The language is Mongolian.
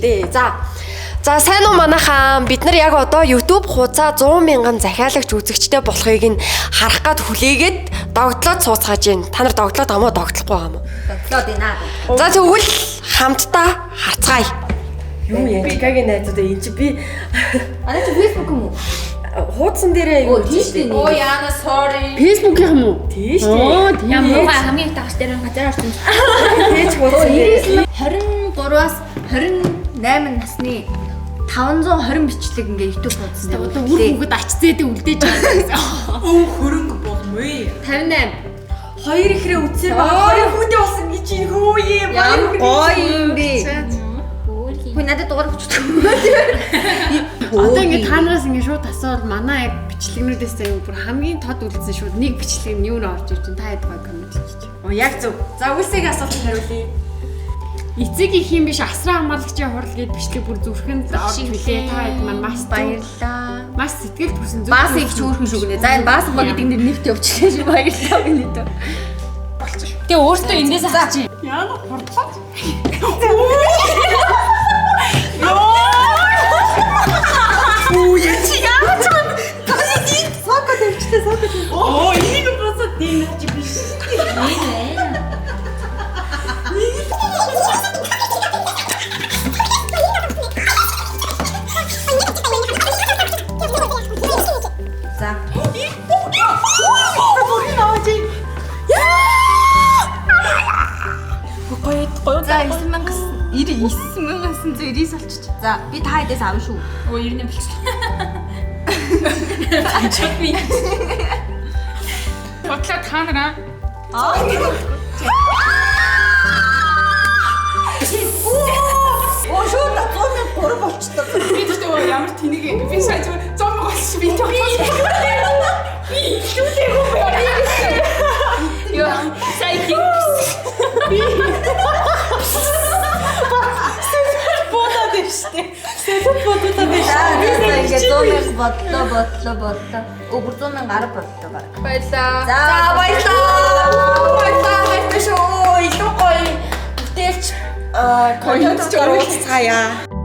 дээ. За сайн уу манайхаа. Бид нар яг одоо YouTube хуудасаа 100 мянган захиалагч үзэгчтэй болохыг нь харах гад хүлээгээд догтлоод сууцгааж байна. Та нар догтлоод хамаа догтлохгүй байгаа юм уу? Догтлоод байна. За тэгвэл хамтдаа харцгаая. Юу Янчикагийн найзуудаа энэ чи би Ана чи Facebook юм уу? хуудсан дээрээ Оо тийш дээ. Оо яана sorry. Facebook юм уу? тийш дээ. Ямар хамгийн их тагч дээр газар орсон. Тэгж хуудсан дээрээ 23-аас 28 насны 520 бичлэг ингээ YouTube хуудсан дээр. Одоо үр хүүхэд ач зээдээ үлдээж байгаа гэсэн. Өө хөрөнгө болмоо. 58. хоёр ихрээ үтсээр байгаа. Хоёр хүүтэй болсон гэж чинь хөөе. Ямар гоё юм бэ? Хөө надад дугаар өгч. Одоо ингээ та нараас ингээ шууд асуувал манай яг бичлэгнүүдээс аюу бүр хамгийн тод үлдсэн шууд нэг бичлэг нь юу нэ орж ирж байна. Та ядгаа коммент хийчих. Оо яг зөв. За үлсийг асуултанд хариулъя. Эцэг их юм биш асраа хамгаалагчийн хурал гээд бичлэг бүр зүрхэнд орж билээ. Та хэд маань маш Баярлаа. маш сэтгэл төрсөн зүг. Бас их чөөрхөн шүү гинэ. За энэ бас ба гэдэг нэр нэвт явчихлаа шүү. Баярлалаа гинэ дөө. Тэгээ өөртөө эндээс авчих. Яа хурдлаа. Оо ячи яа ч юм. Калини сака дэвчтэй сака. Оо энийг босоод дийнэ чи биш. За. За 99,999 болчих. За би та хэдээс авна шүү. Оо 90 болчихлоо. Бодлоо та нараа. Оо шууд 103 болчихсон. Би тэгтээ ямар тэнийг би сая 100 болчих би тоо. Би шүлээ хөө. Яа, сая хин. Бодоод штэ. Сэтэд бодоод биш. Ингээ 100,000 бодлоо. Өөр 100,000 гараг бодлоо баг. Баярлаа. За Баярлалаа шүү. Илүү гоё. Бүтээлч контент оруулах цаая.